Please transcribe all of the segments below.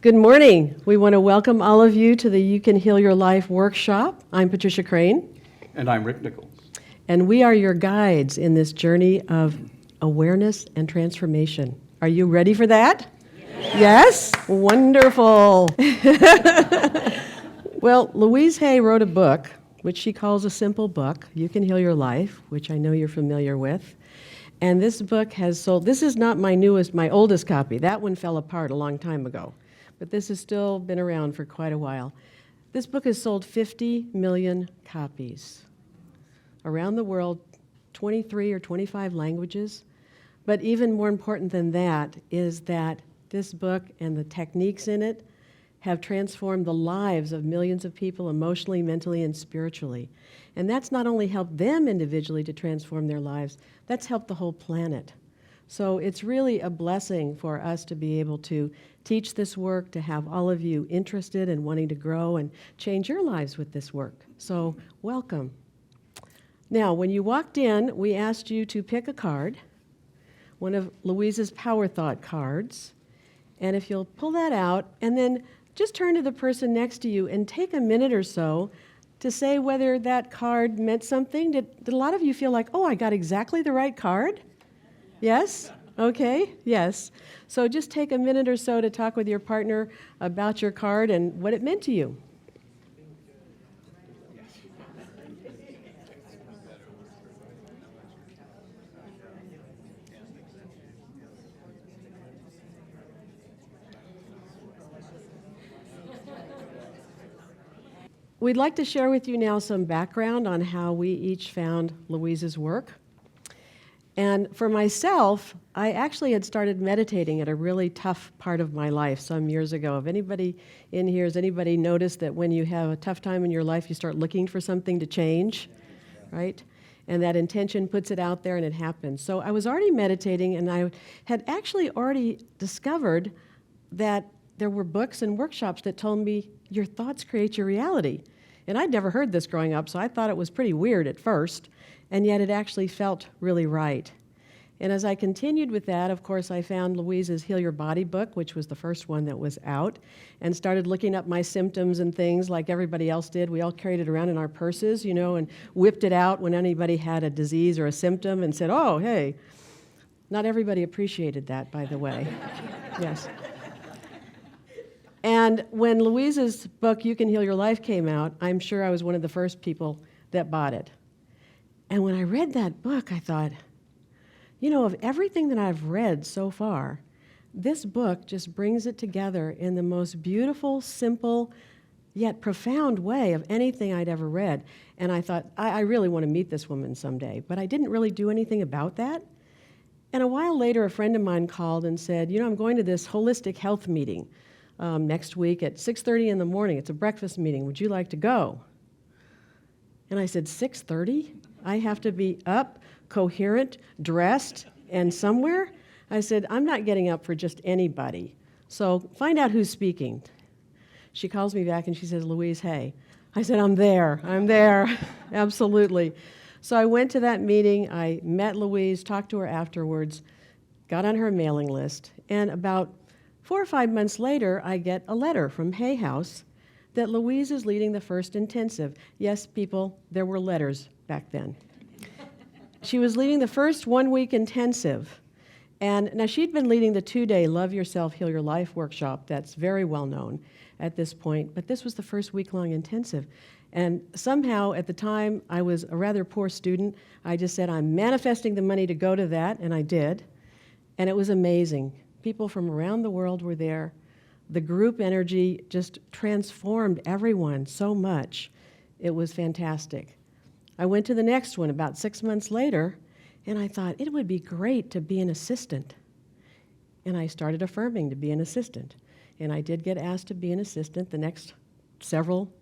Good morning. We want to welcome all of you to the You Can Heal Your Life workshop. I'm Patricia Crane. And I'm Rick Nichols. And we are your guides in this journey of awareness and transformation. Are you ready for that? Yes? Wonderful. Well, Louise Hay wrote a book, which she calls a simple book, You Can Heal Your Life, which I know you're familiar with. And this book has sold, this is not my oldest copy. That one fell apart a long time ago. But this has still been around for quite a while. This book has sold 50 million copies around the world, 23 or 25 languages. But even more important than that is that this book and the techniques in it have transformed the lives of millions of people emotionally, mentally, and spiritually. And that's not only helped them individually to transform their lives, that's helped the whole planet. So it's really a blessing for us to be able to teach this work, to have all of you interested and wanting to grow and change your lives with this work. So welcome. Now, when you walked in, we asked you to pick a card, one of Louise's Power Thought cards. And if you'll pull that out, and then just turn to the person next to you and take a minute or so to say whether that card meant something. Did a lot of you feel like, oh, I got exactly the right card? Yes? Okay, yes. So just take a minute or so to talk with your partner about your card and what it meant to you. We'd like to share with you now some background on how we each found Louise's work. And for myself, I actually had started meditating at a really tough part of my life some years ago. If anybody in here, has anybody noticed that when you have a tough time in your life, you start looking for something to change, right? And that intention puts it out there and it happens. So I was already meditating, and I had actually already discovered that there were books and workshops that told me your thoughts create your reality. And I'd never heard this growing up, so I thought it was pretty weird at first, and yet it actually felt really right. And as I continued with that, of course, I found Louise's Heal Your Body book, which was the first one that was out, and started looking up my symptoms and things like everybody else did. We all carried it around in our purses, and whipped it out when anybody had a disease or a symptom and said, oh, hey. Not everybody appreciated that, by the way. Yes. And when Louise's book, You Can Heal Your Life, came out, I'm sure I was one of the first people that bought it. And when I read that book, I thought, of everything that I've read so far, this book just brings it together in the most beautiful, simple, yet profound way of anything I'd ever read. And I thought, I really want to meet this woman someday. But I didn't really do anything about that. And a while later, a friend of mine called and said, I'm going to this holistic health meeting next week at 6:30 in the morning. It's a breakfast meeting. Would you like to go? And I said, 6:30? I have to be up, coherent, dressed, and somewhere? I said, I'm not getting up for just anybody. So find out who's speaking. She calls me back and she says, Louise Hay. I said, I'm there. Absolutely. So I went to that meeting. I met Louise, talked to her afterwards, got on her mailing list, and about 4 or 5 months later, I get a letter from Hay House that Louise is leading the first intensive. Yes, people, there were letters back then. She was leading the first 1-week intensive. And now she'd been leading the 2-day Love Yourself, Heal Your Life workshop that's very well known at this point, but this was the first week-long intensive. And somehow at the time, I was a rather poor student. I just said, I'm manifesting the money to go to that, and I did. And it was amazing. People from around the world were there. The group energy just transformed everyone so much. It was fantastic. I went to the next one about 6 months later, and I thought it would be great to be an assistant. And I started affirming to be an assistant. And I did get asked to be an assistant the next several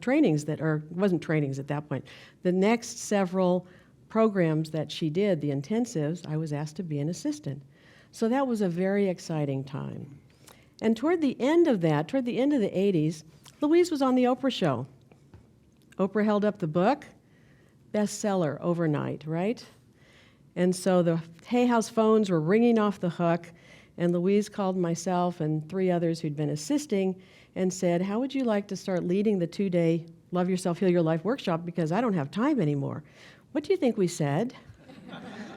trainings wasn't trainings at that point. The next several programs that she did, the intensives, I was asked to be an assistant. So that was a very exciting time. And toward the end of the 80s, Louise was on the Oprah show. Oprah held up the book, bestseller overnight, right? And so the Hay House phones were ringing off the hook, And Louise called myself and 3 others who'd been assisting and said, how would you like to start leading the 2-day Love Yourself, Heal Your Life workshop, because I don't have time anymore? What do you think we said?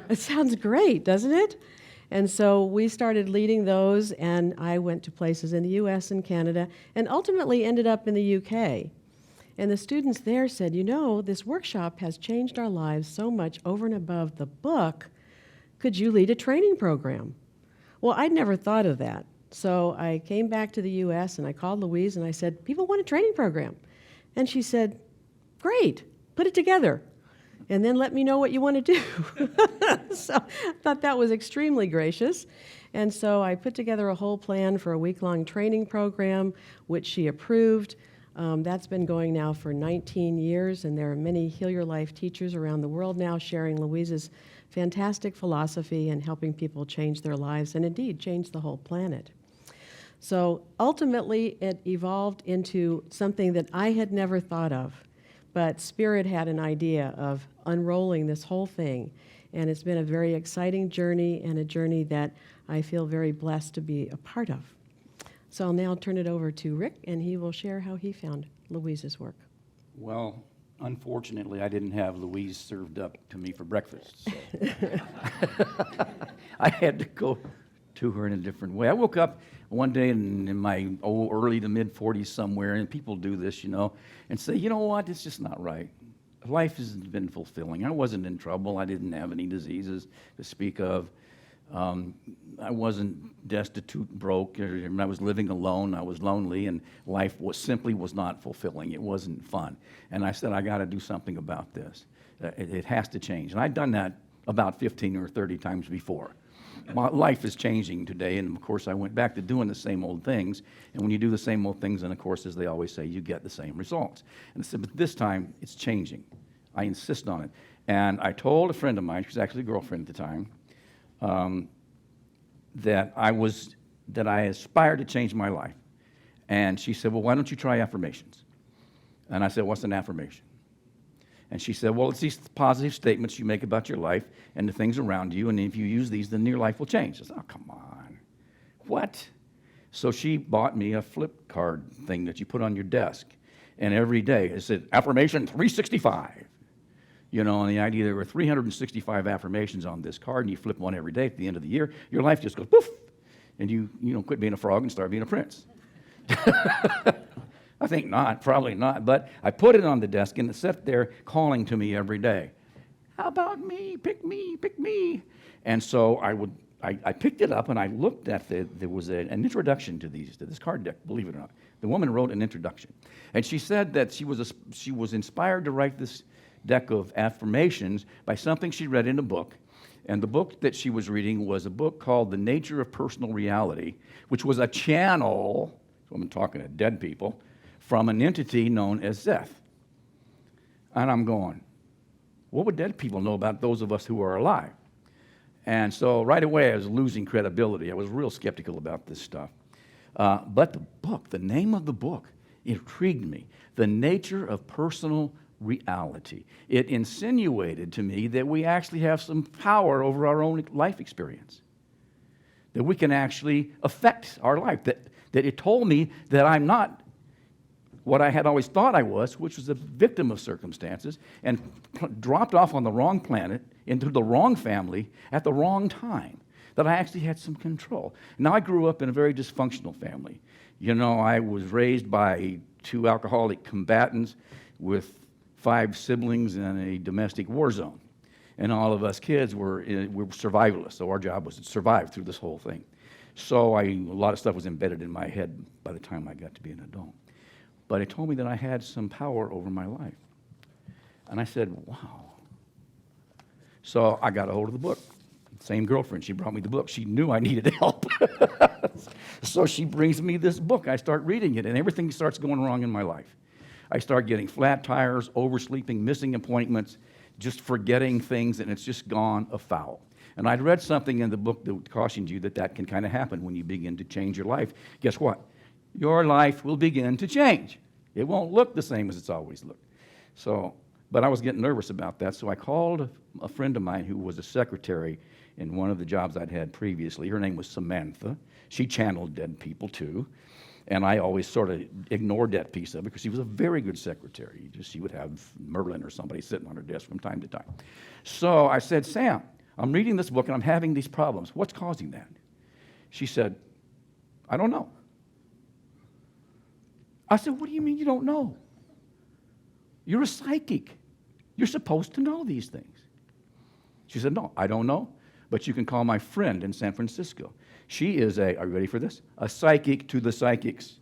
It sounds great, doesn't it? And so we started leading those, and I went to places in the U.S. and Canada, and ultimately ended up in the U.K. And the students there said, you know, this workshop has changed our lives so much over and above the book. Could you lead a training program? Well, I'd never thought of that. So I came back to the U.S., and I called Louise, and I said, people want a training program. And she said, great, put it together, and then let me know what you want to do. So I thought that was extremely gracious. And so I put together a whole plan for a week-long training program, which she approved. That's been going now for 19 years, and there are many Heal Your Life teachers around the world now sharing Louise's fantastic philosophy and helping people change their lives and indeed change the whole planet. So ultimately, it evolved into something that I had never thought of. But Spirit had an idea of unrolling this whole thing, and it's been a very exciting journey and a journey that I feel very blessed to be a part of. So I'll now turn it over to Rick, and he will share how he found Louise's work. Well, unfortunately, I didn't have Louise served up to me for breakfast, so I had to go to her in a different way. I woke up one day in my early to mid-40s somewhere, and people do this, you know, and say, you know what, it's just not right. Life has been fulfilling. I wasn't in trouble. I didn't have any diseases to speak of. I wasn't destitute, broke. I was living alone. I was lonely, and life was not fulfilling. It wasn't fun. And I said, I got to do something about this. It has to change. And I'd done that about 15 or 30 times before. My life is changing today, and of course I went back to doing the same old things. And when you do the same old things, then of course, as they always say, you get the same results. And I said, but this time it's changing. I insist on it. And I told a friend of mine, she was actually a girlfriend at the time, that I aspired to change my life. And she said, well, why don't you try affirmations? And I said, what's an affirmation? And she said, well, it's these positive statements you make about your life and the things around you, and if you use these, then your life will change. I said, oh, come on. What? So she bought me a flip card thing that you put on your desk, and every day it said, affirmation 365. You know, and the idea there were 365 affirmations on this card, and you flip one every day at the end of the year, your life just goes poof, and you quit being a frog and start being a prince. I think not, probably not, but I put it on the desk, and it sat there calling to me every day. How about me? Pick me, pick me. And so I picked it up, and I looked at there was an introduction to this card deck, believe it or not. The woman wrote an introduction, and she said that she was inspired to write this deck of affirmations by something she read in a book. And the book that she was reading was a book called The Nature of Personal Reality, which was a channel, so I'm talking to dead people, from an entity known as Zeth. And I'm going, what would dead people know about those of us who are alive? And so right away I was losing credibility. I was real skeptical about this stuff. But the book, the name of the book, intrigued me. The Nature of Personal Reality. It insinuated to me that we actually have some power over our own life experience. That we can actually affect our life. That it told me that I'm not what I had always thought I was, which was a victim of circumstances, and dropped off on the wrong planet, into the wrong family, at the wrong time, that I actually had some control. Now, I grew up in a very dysfunctional family. You know, I was raised by 2 alcoholic combatants with 5 siblings in a domestic war zone. And all of us kids were survivalists, so our job was to survive through this whole thing. So a lot of stuff was embedded in my head by the time I got to be an adult. But it told me that I had some power over my life. And I said, wow. So I got a hold of the book. Same girlfriend, she brought me the book. She knew I needed help. So she brings me this book. I start reading it, and everything starts going wrong in my life. I start getting flat tires, oversleeping, missing appointments, just forgetting things, and it's just gone afoul. And I'd read something in the book that cautioned you that can kind of happen when you begin to change your life. Guess what? Your life will begin to change. It won't look the same as it's always looked. But I was getting nervous about that, so I called a friend of mine who was a secretary in one of the jobs I'd had previously. Her name was Samantha. She channeled dead people too. And I always sort of ignored that piece of it because she was a very good secretary. She would have Merlin or somebody sitting on her desk from time to time. So I said, Sam, I'm reading this book and I'm having these problems. What's causing that? She said, I don't know. I said, what do you mean you don't know? You're a psychic. You're supposed to know these things. She said, no, I don't know, but you can call my friend in San Francisco. She is are you ready for this? A psychic to the psychics.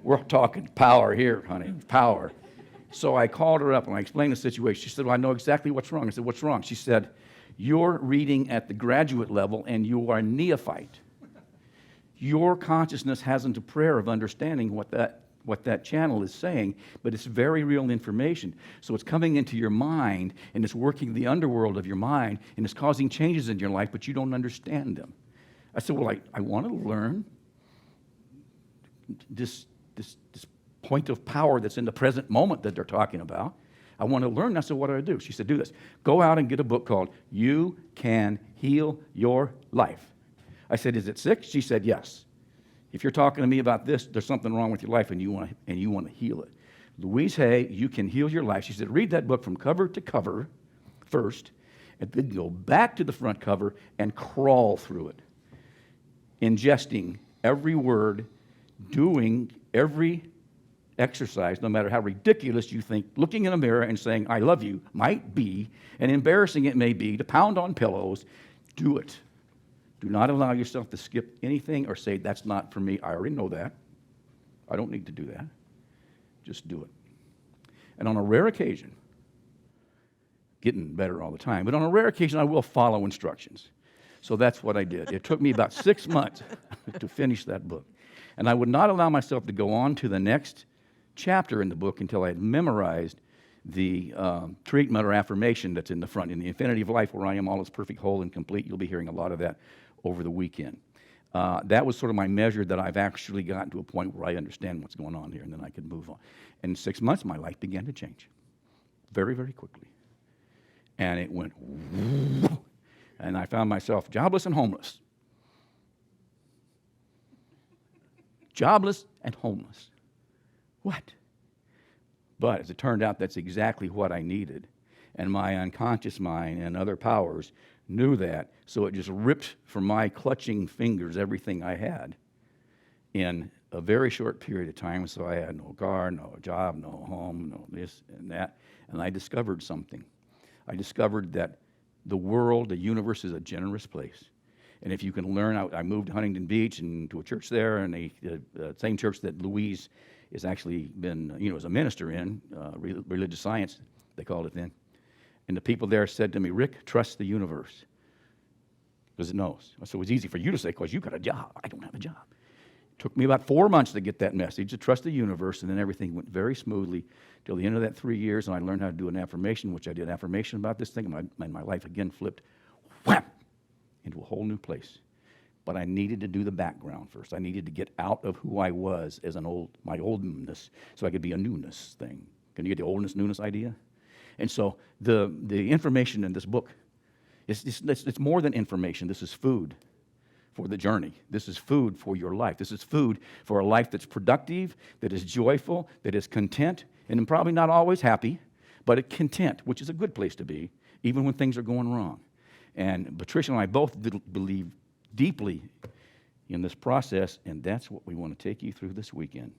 We're talking power here, honey, power. So I called her up and I explained the situation. She said, well, I know exactly what's wrong. I said, what's wrong? She said, you're reading at the graduate level and you are a neophyte. Your consciousness hasn't a prayer of understanding what that channel is saying, but it's very real information. So it's coming into your mind, and it's working the underworld of your mind, and it's causing changes in your life, but you don't understand them. I said, well, I want to learn this point of power that's in the present moment that they're talking about. I want to learn. I said, what do I do? She said, do this. Go out and get a book called You Can Heal Your Life. I said, is it sick? She said, yes. If you're talking to me about this, there's something wrong with your life and you want to heal it. Louise Hay, You Can Heal Your Life. She said, read that book from cover to cover first, and then go back to the front cover and crawl through it, ingesting every word, doing every exercise, no matter how ridiculous you think, looking in a mirror and saying, I love you, might be, and embarrassing it may be, to pound on pillows. Do it. Do not allow yourself to skip anything or say, that's not for me. I already know that. I don't need to do that. Just do it. And on a rare occasion, getting better all the time, but on a rare occasion, I will follow instructions. So that's what I did. It took me about 6 months to finish that book. And I would not allow myself to go on to the next chapter in the book until I had memorized the treatment or affirmation that's in the front. In the Infinity of Life, where I am all is perfect, whole, and complete, you'll be hearing a lot of that over the weekend. That was sort of my measure that I've actually gotten to a point where I understand what's going on here, and then I could move on. In 6 months, my life began to change very, very quickly. And it went, and I found myself jobless and homeless. Jobless and homeless. What? But as it turned out, that's exactly what I needed. And my unconscious mind and other powers knew that, so it just ripped from my clutching fingers everything I had in a very short period of time. So I had no car, no job, no home, no this and that. And I discovered something. I discovered that the world, the universe, is a generous place. And if you can learn, I moved to Huntington Beach and to a church there, and the same church that Louise has actually been, as a minister in, religious science, they called it then. And the people there said to me, Rick, trust the universe, because it knows. So it was easy for you to say, because you got a job. I don't have a job. It took me about 4 months to get that message, to trust the universe, and then everything went very smoothly till the end of that 3 years, and I learned how to do an affirmation, which I did affirmation about this thing, and my life again flipped, wham, into a whole new place. But I needed to do the background first. I needed to get out of who I was as my oldness, so I could be a newness thing. Can you get the oldness, newness idea? And so the information in this book, it's more than information. This is food for the journey. This is food for your life. This is food for a life that's productive, that is joyful, that is content, and probably not always happy, but content, which is a good place to be, even when things are going wrong. And Patricia and I both believe deeply in this process, and that's what we want to take you through this weekend.